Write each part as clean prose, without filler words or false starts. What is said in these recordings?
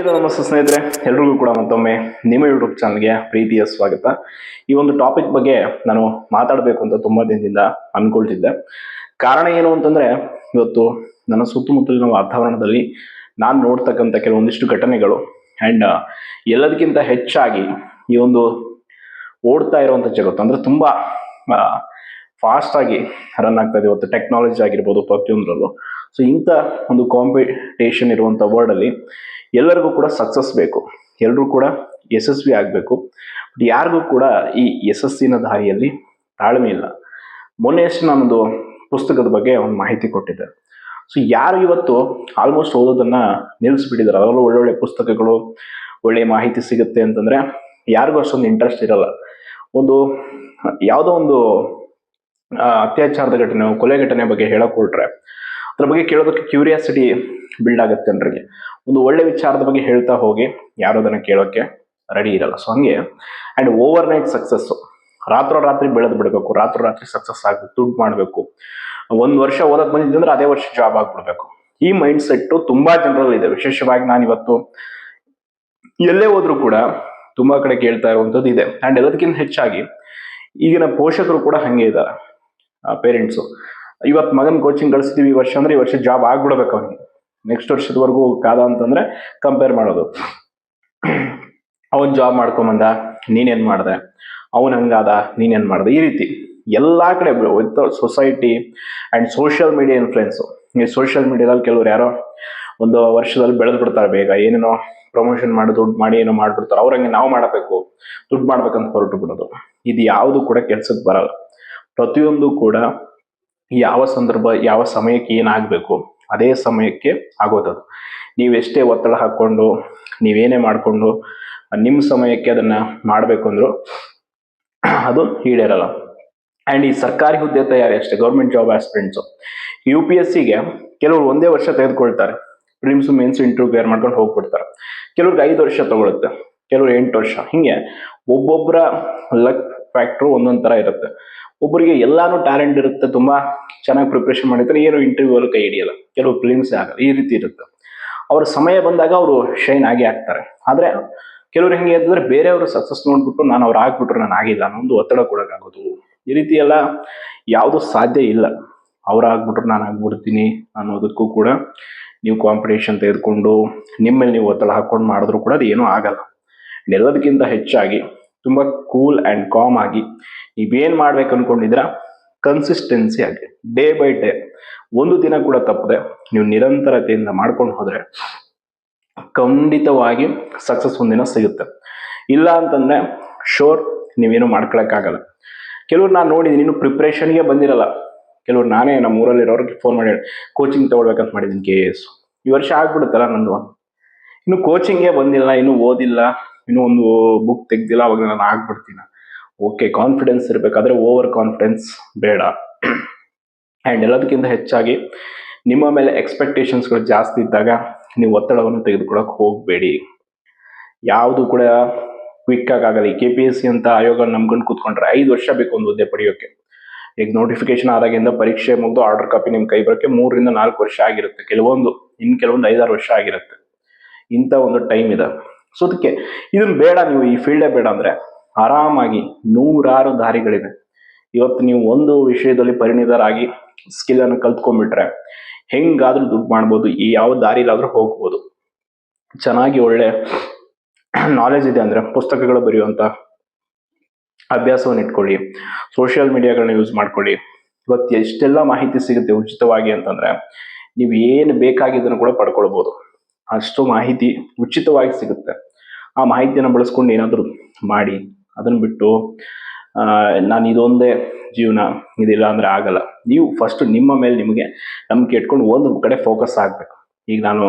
Hello ನಮಸ್ತೆ ಸ್ನೇಹಿತರೆ, ಎಲ್ರಿಗೂ ಕೂಡ ಮತ್ತೊಮ್ಮೆ ನಿಮ್ಮ ಯೂಟ್ಯೂಬ್ ಚಾನಲ್ಗೆ ಪ್ರೀತಿಯ ಸ್ವಾಗತ. ಈ ಒಂದು ಟಾಪಿಕ್ ಬಗ್ಗೆ ನಾನು ಮಾತಾಡಬೇಕು ಅಂತ ತುಂಬಾ ದಿನದಿಂದ ಅನ್ಕೊಳ್ತಿದ್ದೆ. ಕಾರಣ ಏನು ಅಂತಂದ್ರೆ, ಇವತ್ತು ನನ್ನ ಸುತ್ತಮುತ್ತಲಿನ ವಾತಾವರಣದಲ್ಲಿ ನಾನು ನೋಡ್ತಕ್ಕಂಥ ಕೆಲವೊಂದಿಷ್ಟು ಘಟನೆಗಳು ಅಂಡ್ ಎಲ್ಲದಕ್ಕಿಂತ ಹೆಚ್ಚಾಗಿ ಈ ಒಂದು ಓಡ್ತಾ ಇರುವಂತ ಜಗತ್ತು ಅಂದ್ರೆ ತುಂಬಾ ಫಾಸ್ಟ್ ಆಗಿ ರನ್ ಆಗ್ತಾ ಇದೆ. ಇವತ್ತು ಟೆಕ್ನಾಲಜಿ ಆಗಿರ್ಬೋದು ಪ್ರತಿಯೊಂದರಲ್ಲೂ. ಸೊ ಇಂಥ ಒಂದು ಕಾಂಪಿಟೇಷನ್ ಇರುವಂತ ವರ್ಲ್ಡ್ ಅಲ್ಲಿ ಎಲ್ಲರಿಗೂ ಕೂಡ ಸಕ್ಸಸ್ ಬೇಕು, ಎಲ್ಲರೂ ಕೂಡ ಯಶಸ್ವಿ ಆಗಬೇಕು. ಬಟ್ ಯಾರಿಗೂ ಕೂಡ ಈ ಯಶಸ್ಸಿನ ದಾರಿಯಲ್ಲಿ ತಾಳ್ಮೆ ಇಲ್ಲ. ಮೊನ್ನೆಯಷ್ಟು ನಾನೊಂದು ಪುಸ್ತಕದ ಬಗ್ಗೆ ಒಂದು ಮಾಹಿತಿ ಕೊಟ್ಟಿದ್ದೆ. ಸೊ ಯಾರು ಇವತ್ತು ಆಲ್ಮೋಸ್ಟ್ ಓದೋದನ್ನ ನಿಲ್ಲಿಸ್ಬಿಟ್ಟಿದ್ದಾರೆ, ಅದರಲ್ಲೂ ಒಳ್ಳೊಳ್ಳೆ ಪುಸ್ತಕಗಳು, ಒಳ್ಳೆ ಮಾಹಿತಿ ಸಿಗುತ್ತೆ ಅಂತಂದ್ರೆ ಯಾರಿಗೂ ಅಷ್ಟೊಂದು ಇಂಟ್ರೆಸ್ಟ್ ಇರಲ್ಲ. ಒಂದು ಯಾವುದೋ ಒಂದು ಅತ್ಯಾಚಾರದ ಘಟನೆ, ಕೊಲೆ ಘಟನೆ ಬಗ್ಗೆ ಹೇಳಕ್ ಹೊರಟ್ರೆ ಅದ್ರ ಬಗ್ಗೆ ಕೇಳೋದಕ್ಕೆ ಕ್ಯೂರಿಯಾಸಿಟಿ ಬಿಲ್ಡ್ ಆಗುತ್ತೆ ಜನರಿಗೆ. ಒಂದು ಒಳ್ಳೆ ವಿಚಾರದ ಬಗ್ಗೆ ಹೇಳ್ತಾ ಹೋಗಿ ಯಾರು ಅದನ್ನ ಕೇಳೋಕೆ ರೆಡಿ ಇರಲ್ಲ. ಸೊ ಹಂಗೆ ಅಂಡ್ ಓವರ್ ನೈಟ್ ಸಕ್ಸಸ್, ರಾತ್ರಿ ಬೆಳೆದು ಬಿಡಬೇಕು, ರಾತ್ರಿ ಸಕ್ಸಸ್ ಆಗ್ಬೇಕು, ದುಡ್ಡು ಮಾಡಬೇಕು, 1 ವರ್ಷ ಓದಕ್ ಬಂದಿದ್ದಂದ್ರೆ ಅದೇ ವರ್ಷ ಜಾಬ್ ಆಗ್ಬಿಡ್ಬೇಕು. ಈ ಮೈಂಡ್ ಸೆಟ್ ತುಂಬಾ ಜನರಲ್ಲಿ ಇದೆ. ವಿಶೇಷವಾಗಿ ನಾನು ಇವತ್ತು ಎಲ್ಲೇ ಹೋದ್ರು ಕೂಡ ತುಂಬಾ ಕಡೆ ಕೇಳ್ತಾ ಇರುವಂತದ್ದು ಇದೆ. ಅಂಡ್ ಎಲ್ಲದಕ್ಕಿಂತ ಹೆಚ್ಚಾಗಿ ಈಗಿನ ಪೋಷಕರು ಕೂಡ ಹಂಗೆ ಇದ್ದಾರೆ. ಪೇರೆಂಟ್ಸು ಇವತ್ತು ಮಗನ್ ಕೋಚಿಂಗ್ ಕಳಿಸ್ತೀವಿ ಈ ವರ್ಷ ಅಂದ್ರೆ ಈ ವರ್ಷ ಜಾಬ್ ಆಗ್ಬಿಡ್ಬೇಕು ಅವನಿಗೆ, ನೆಕ್ಸ್ಟ್ ವರ್ಷದವರೆಗೂ ಕಾದ ಅಂತಂದ್ರೆ ಕಂಪೇರ್ ಮಾಡೋದು. ಅವನ್ ಜಾಬ್ ಮಾಡ್ಕೊಂಬಂದ, ನೀನೇನ್ ಮಾಡ್ದೆ, ಅವನ್ ಹಂಗಾದ, ನೀನೇನ್ ಮಾಡ್ದೆ, ಈ ರೀತಿ ಎಲ್ಲಾ ಕಡೆ with society and social media influence. ಈ ಸೋಷಿಯಲ್ ಮೀಡಿಯಾದಲ್ಲಿ ಕೆಲವ್ರು ಯಾರೋ ಒಂದು ವರ್ಷದಲ್ಲಿ ಬೆಳೆದು ಬಿಡ್ತಾರೆ, ಬೇಗ ಏನೇನೋ ಪ್ರಮೋಷನ್ ಮಾಡಿ ದುಡ್ಡು ಮಾಡಿ ಏನೋ ಮಾಡ್ಬಿಡ್ತಾರೆ. ಅವ್ರಂಗೆ ನಾವು ಮಾಡಬೇಕು, ದುಡ್ಡು ಮಾಡ್ಬೇಕಂತ ಹೊರಟು ಬಿಡೋದು. ಇದು ಯಾವುದು ಕೂಡ ಕೆಲ್ಸಕ್ಕೆ ಬರಲ್ಲ. ಪ್ರತಿಯೊಂದು ಕೂಡ ಯಾವ ಸಂದರ್ಭ, ಯಾವ ಸಮಯಕ್ಕೆ ಏನಾಗಬೇಕು ಅದೇ ಸಮಯಕ್ಕೆ ಆಗೋದದು. ನೀವೆಷ್ಟೇ ಒತ್ತಡ ಹಾಕೊಂಡು ನೀವೇನೇ ಮಾಡಿಕೊಂಡು ನಿಮ್ಮ ಸಮಯಕ್ಕೆ ಅದನ್ನ ಮಾಡಬೇಕು ಅಂದ್ರು ಅದು ಈಡೇರಲ್ಲ. ಅಂಡ್ ಈ ಸರ್ಕಾರಿ ಹುದ್ದೆ ತಯಾರಿ ಅಷ್ಟೇ, ಗೌರ್ಮೆಂಟ್ ಜಾಬ್ ಆಸ್ಪಿರೆಂಟ್ಸು UPSCಗೆ ಕೆಲವರು 1 ವರ್ಷ ತೆಗೆದುಕೊಳ್ತಾರೆ. ಪ್ರಿಲಿಮ್ಸ್ ಮೇನ್ಸ್ ಇಂಟರ್ವ್ಯೂ ಕ್ಲಿಯರ್ ಮಾಡ್ಕೊಂಡು ಹೋಗ್ಬಿಡ್ತಾರೆ. ಕೆಲವ್ರಿಗೆ 5 ವರ್ಷ ತಗೊಳುತ್ತೆ, ಕೆಲವ್ರು 8 ವರ್ಷ. ಹಿಂಗೆ ಒಬ್ಬೊಬ್ಬರ ಲಕ್ ಫ್ಯಾಕ್ಟ್ರು ಒಂದೊಂದ್ ತರ ಇರುತ್ತೆ. ಒಬ್ಬರಿಗೆ ಎಲ್ಲಾನು ಟ್ಯಾಲೆಂಟ್ ಇರುತ್ತೆ, ತುಂಬಾ ಚೆನ್ನಾಗಿ ಪ್ರಿಪ್ರೇಷನ್ ಮಾಡಿರ್ತಾರೆ, ಏನು ಇಂಟರ್ವ್ಯೂ ಅಲ್ಲಿ ಕೈ ಹಿಡಿಯಲ್ಲ, ಕೆಲವು ಫಿಲಿಮ್ಸ್ ಆಗಲ್ಲ, ಈ ರೀತಿ ಇರುತ್ತೆ. ಅವ್ರ ಸಮಯ ಬಂದಾಗ ಅವರು ಶೈನ್ ಆಗಿ ಆಗ್ತಾರೆ. ಆದ್ರೆ ಕೆಲವ್ರು ಹೆಂಗೆ ಅಂತಂದ್ರೆ ಬೇರೆಯವರು ಸಕ್ಸಸ್ ನೋಡ್ಬಿಟ್ಟು ನಾನು ಅವ್ರು ಆಗ್ಬಿಟ್ರು ನಾನು ಆಗಿಲ್ಲ ಅನ್ನೊಂದು ಒತ್ತಡ ಕೊಡೋಕ್ಕಾಗೋದು. ಈ ರೀತಿ ಎಲ್ಲ ಯಾವುದು ಸಾಧ್ಯ ಇಲ್ಲ. ಅವ್ರು ಆಗ್ಬಿಟ್ರು ನಾನು ಆಗ್ಬಿಡ್ತೀನಿ ಅನ್ನೋದಕ್ಕೂ ಕೂಡ ನೀವು ಕಾಂಪಿಟೇಷನ್ ತೆಗೆದುಕೊಂಡು ನಿಮ್ಮಲ್ಲಿ ನೀವು ಒತ್ತಡ ಹಾಕೊಂಡು ಮಾಡಿದ್ರು ಕೂಡ ಅದು ಏನೂ ಆಗಲ್ಲ. ಎಲ್ಲದಕ್ಕಿಂತ ಹೆಚ್ಚಾಗಿ ತುಂಬಾ ಕೂಲ್ ಅಂಡ್ ಕಾಮ್ ಆಗಿ ನೀವೇನ್ ಮಾಡ್ಬೇಕು ಅನ್ಕೊಂಡಿದ್ರ ಕನ್ಸಿಸ್ಟೆನ್ಸಿ ಆಗಿ ಡೇ ಬೈ ಡೇ, ಒಂದು ದಿನ ಕೂಡ ತಪ್ಪದೆ ನೀವು ನಿರಂತರತೆಯಿಂದ ಮಾಡ್ಕೊಂಡು ಹೋದ್ರೆ ಖಂಡಿತವಾಗಿ ಸಕ್ಸಸ್ ಒಂದಿನ ಸಿಗುತ್ತೆ. ಇಲ್ಲ ಅಂತಂದ್ರೆ ಶೋರ್ ನೀವೇನು ಮಾಡ್ಕೊಳಕ್ಕಾಗಲ್ಲ. ಕೆಲವ್ರು ನಾನು ನೋಡಿದೀನಿ ಇನ್ನು ಪ್ರಿಪ್ರೇಷನ್ಗೆ ಬಂದಿರಲ್ಲ. ಕೆಲವ್ರು ನಾನೇ ನಮ್ಮ ಊರಲ್ಲಿರೋರಿಗೆ ಫೋನ್ ಮಾಡಿ ಕೋಚಿಂಗ್ ತಗೊಳ್ಬೇಕಂತ ಮಾಡಿದ್ದೀನಿ KS. ಈ ವರ್ಷ ಆಗ್ಬಿಡುತ್ತಲ್ಲ ನಂದು, ಇನ್ನು ಕೋಚಿಂಗ್ಗೆ ಬಂದಿಲ್ಲ, ಇನ್ನು ಓದಿಲ್ಲ, ಇನ್ನೂ ಒಂದು ಬುಕ್ ತೆಗ್ದಿಲ್ಲ, ಅವಾಗ ನಾನು ಆಗ್ಬಿಡ್ತೀನಿ. ಓಕೆ, ಕಾನ್ಫಿಡೆನ್ಸ್ ಇರಬೇಕಾದ್ರೆ ಓವರ್ ಕಾನ್ಫಿಡೆನ್ಸ್ ಬೇಡ. ಆ್ಯಂಡ್ ಎಲ್ಲದಕ್ಕಿಂತ ಹೆಚ್ಚಾಗಿ ನಿಮ್ಮ ಮೇಲೆ ಎಕ್ಸ್ಪೆಕ್ಟೇಷನ್ಸ್ಗಳು ಜಾಸ್ತಿ ಇದ್ದಾಗ ನೀವು ಒತ್ತಡವನ್ನು ತೆಗೆದುಕೊಳ್ಳೋಕೆ ಹೋಗಬೇಡಿ. ಯಾವುದು ಕೂಡ ಕ್ವಿಕ್ ಆಗಲ್ಲ. ಈ KPSC ಅಂತ ಆಯೋಗ ನಂಬ್ಕೊಂಡು ಕೂತ್ಕೊಂಡ್ರೆ 5 ವರ್ಷ ಬೇಕು ಒಂದು ಹುದ್ದೆ ಪಡೆಯೋಕೆ. ಈಗ ನೋಟಿಫಿಕೇಶನ್ ಆದಾಗಿಂದ ಪರೀಕ್ಷೆ ಮುಗಿದು ಆರ್ಡರ್ ಕಾಪಿ ನಿಮ್ಮ ಕೈ ಬರೋಕ್ಕೆ 3 ರಿಂದ 4 ವರ್ಷ ಆಗಿರುತ್ತೆ. ಕೆಲವೊಂದು 5-6 ವರ್ಷ ಆಗಿರುತ್ತೆ. ಇಂಥ ಒಂದು ಟೈಮ್ ಇದೆ. ಸೊ ಅದಕ್ಕೆ ಇದನ್ನ ಬೇಡ, ನೀವು ಈ ಫೀಲ್ಡೇ ಬೇಡ ಅಂದ್ರೆ ಆರಾಮಾಗಿ 100 ದಾರಿಗಳಿವೆ. ಇವತ್ತು ನೀವು ಒಂದು ವಿಷಯದಲ್ಲಿ ಪರಿಣಿತರಾಗಿ ಸ್ಕಿಲ್ ಅನ್ನು ಕಲ್ತ್ಕೊಂಡ್ಬಿಟ್ರೆ ಹೆಂಗಾದ್ರೂ ದುಡ್ಡು ಮಾಡ್ಬೋದು, ಈ ಯಾವ ದಾರಿಲಾದ್ರೂ ಹೋಗ್ಬೋದು. ಚೆನ್ನಾಗಿ ಒಳ್ಳೆ ನಾಲೆಜ್ ಇದೆ ಅಂದ್ರೆ ಪುಸ್ತಕಗಳು ಬರೆಯುವಂತ ಅಭ್ಯಾಸವನ್ನು ಇಟ್ಕೊಳ್ಳಿ, ಸೋಷಿಯಲ್ ಮೀಡಿಯಾಗಳನ್ನ ಯೂಸ್ ಮಾಡ್ಕೊಳ್ಳಿ. ಇವತ್ತು ಎಷ್ಟೆಲ್ಲ ಮಾಹಿತಿ ಸಿಗುತ್ತೆ ಉಚಿತವಾಗಿ ಅಂತಂದ್ರೆ ನೀವು ಏನು ಬೇಕಾಗಿದ್ದನ್ನು ಕೂಡ ಪಡ್ಕೊಳ್ಬೋದು. ಅಷ್ಟು ಮಾಹಿತಿ ಉಚಿತವಾಗಿ ಸಿಗುತ್ತೆ. ಆ ಮಾಹಿತಿಯನ್ನು ಬಳಸ್ಕೊಂಡು ಏನಾದರೂ ಮಾಡಿ. ಅದನ್ನ ಬಿಟ್ಟು ನಾನು ಇದೊಂದೇ ಜೀವನ, ಇದಿಲ್ಲ ಅಂದ್ರೆ ಆಗಲ್ಲ. ನೀವು ಫಸ್ಟ್ ನಿಮ್ಮ ಮೇಲೆ ನಿಮಗೆ ನಂಬಿಕೆ ಇಟ್ಕೊಂಡು ಒಂದು ಕಡೆ ಫೋಕಸ್ ಆಗ್ಬೇಕು. ಈಗ ನಾನು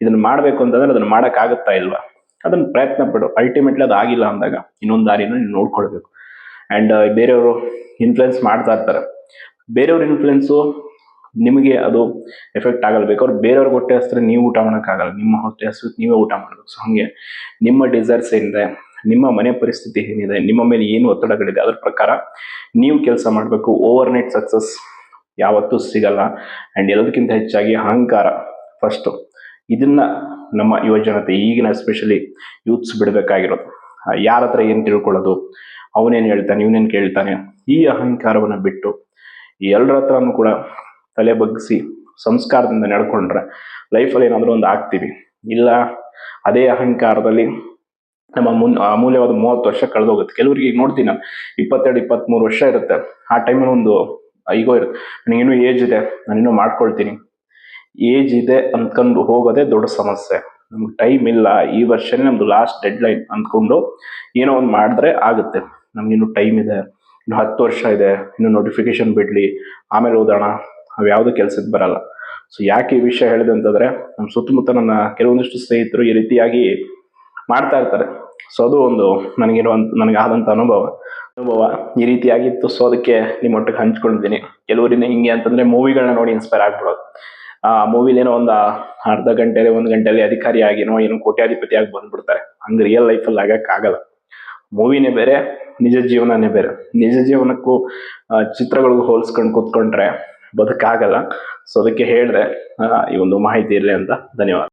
ಇದನ್ನ ಮಾಡ್ಬೇಕು ಅಂತಂದ್ರೆ ಅದನ್ನ ಮಾಡೋಕ್ಕಾಗುತ್ತಾ ಇಲ್ವಾ, ಅದನ್ನ ಪ್ರಯತ್ನ ಪಡು. ಅಲ್ಟಿಮೇಟ್ಲಿ ಅದು ಆಗಿಲ್ಲ ಅಂದಾಗ ಇನ್ನೊಂದು ದಾರಿನ ನೀವು ನೋಡ್ಕೊಳ್ಬೇಕು. ಅಂಡ್ ಬೇರೆಯವರು ಇನ್ಫ್ಲುಯೆನ್ಸ್ ಮಾಡ್ತಾ ಇರ್ತಾರೆ. ಬೇರೆಯವ್ರ ಇನ್ಫ್ಲುಯೆನ್ಸು ನಿಮಗೆ ಅದು ಎಫೆಕ್ಟ್ ಆಗಲ್ಲ. ಬೇಕಾದ್ರೆ ಬೇರೆಯವ್ರಿಗೆ ಹೊಟ್ಟೆ ಹಸಿದ್ರೆ ನೀವು ಊಟ ಮಾಡೋಕ್ಕಾಗಲ್ಲ, ನಿಮ್ಮ ಹೊಟ್ಟೆ ಹಸಿರು ನೀವೇ ಊಟ ಮಾಡಬೇಕು. ಸೊ ಹಂಗೆ ನಿಮ್ಮ ಡಿಸೈರ್ಸ್ ಏನಿದೆ, ನಿಮ್ಮ ಮನೆ ಪರಿಸ್ಥಿತಿ ಏನಿದೆ, ನಿಮ್ಮ ಮೇಲೆ ಏನು ಒತ್ತಡಗಳಿದೆ, ಅದ್ರ ಪ್ರಕಾರ ನೀವು ಕೆಲಸ ಮಾಡಬೇಕು. ಓವರ್ ನೈಟ್ ಸಕ್ಸಸ್ ಯಾವತ್ತೂ ಸಿಗಲ್ಲ. ಅಂಡ್ ಎಲ್ಲದಕ್ಕಿಂತ ಹೆಚ್ಚಾಗಿ ಅಹಂಕಾರ ಫಸ್ಟ್, ಇದನ್ನ ನಮ್ಮ ಯುವಜನತೆ ಈಗಿನ ಎಸ್ಪೆಷಲಿ ಯೂತ್ಸ್ ಬಿಡಬೇಕಾಗಿರೋದು. ಯಾರ ಹತ್ರ ಏನು ತಿಳ್ಕೊಳ್ಳೋದು, ಅವನೇನು ಹೇಳ್ತಾನೆ ಇವನೇನು ಕೇಳ್ತಾನೆ, ಈ ಅಹಂಕಾರವನ್ನು ಬಿಟ್ಟು ಎಲ್ಲರ ಹತ್ರನೂ ಕೂಡ ತಲೆ ಬಗ್ಗಿಸಿ ಸಂಸ್ಕಾರದಿಂದ ನಡ್ಕೊಂಡ್ರೆ ಲೈಫಲ್ಲಿ ಏನಾದರೂ ಒಂದು ಆಗ್ತೀವಿ. ಇಲ್ಲ ಅದೇ ಅಹಂಕಾರದಲ್ಲಿ ನಮ್ಮ ಅಮೂಲ್ಯವಾದ 30 ವರ್ಷ ಕಳೆದೋಗುತ್ತೆ. ಕೆಲವರಿಗೆ ಈಗ ನೋಡ್ತೀನಿ ನಾನು 22-23 ವರ್ಷ ಇರುತ್ತೆ. ಆ ಟೈಮಲ್ಲಿ ಒಂದು ಈಗೋ ಇರುತ್ತೆ, ನನಗಿನ್ನೂ ಏಜ್ ಇದೆ, ನಾನಿನ್ನೂ ಮಾಡ್ಕೊಳ್ತೀನಿ. ಏಜ್ ಇದೆ ಅಂದ್ಕೊಂಡು ಹೋಗೋದೇ ದೊಡ್ಡ ಸಮಸ್ಯೆ. ನಮ್ಗೆ ಟೈಮ್ ಇಲ್ಲ, ಈ ವರ್ಷನೇ ನಮ್ದು ಲಾಸ್ಟ್ ಡೆಡ್ ಲೈನ್ ಅಂದ್ಕೊಂಡು ಏನೋ ಒಂದು ಮಾಡಿದ್ರೆ ಆಗುತ್ತೆ. ನಮಗಿನ್ನೂ ಟೈಮ್ ಇದೆ, ಇನ್ನು 10 ವರ್ಷ ಇದೆ, ಇನ್ನು ನೋಟಿಫಿಕೇಶನ್ ಬಿಡಲಿ, ಆಮೇಲೆ ಓದೋಣ, ಅವು ಯಾವುದೂ ಕೆಲ್ಸಕ್ಕೆ ಬರಲ್ಲ. ಸೊ ಯಾಕೆ ಈ ವಿಷಯ ಹೇಳಿದೆ ಅಂತಂದರೆ, ನಮ್ಮ ಸುತ್ತಮುತ್ತ ನನ್ನ ಕೆಲವೊಂದಿಷ್ಟು ಸ್ನೇಹಿತರು ಈ ರೀತಿಯಾಗಿ ಮಾಡ್ತಾ ಇರ್ತಾರೆ. ಸೊ ಅದು ಒಂದು ನನಗಾದಂಥ ಅನುಭವ ಈ ರೀತಿಯಾಗಿತ್ತು. ಸೊ ಅದಕ್ಕೆ ನಿಮ್ಮೊಟ್ಟಿಗೆ ಹಂಚ್ಕೊಂಡಿದ್ದೀನಿ. ಕೆಲವರಿಂದ ಹಿಂಗೆ ಅಂತಂದರೆ ಮೂವಿಗಳನ್ನ ನೋಡಿ ಇನ್ಸ್ಪೈರ್ ಆಗ್ಬಿಡೋದು. ಆ ಮೂವಿಲೇನೋ ಒಂದು ಅರ್ಧ ಗಂಟೆಯಲ್ಲಿ 1 ಗಂಟೆಯಲ್ಲಿ ಅಧಿಕಾರಿ ಆಗಿನೋ ಏನೋ ಕೋಟ್ಯಾಧಿಪತಿಯಾಗಿ ಬಂದ್ಬಿಡ್ತಾರೆ. ಹಂಗೆ ರಿಯಲ್ ಲೈಫಲ್ಲಿ ಆಗೋಕ್ಕಾಗಲ್ಲ. ಮೂವಿನೇ ಬೇರೆ, ನಿಜ ಜೀವನನೇ ಬೇರೆ. ನಿಜ ಜೀವನಕ್ಕೂ ಚಿತ್ರಗಳಿಗೂ ಹೋಲಿಸ್ಕೊಂಡು ಕೂತ್ಕೊಂಡ್ರೆ ಬದುಕಾಗಲ್ಲ. ಸೊ ಅದಕ್ಕೆ ಹೇಳಿದೆ ಈ ಒಂದು ಮಾಹಿತಿ ಇರಲಿ ಅಂತ. ಧನ್ಯವಾದ.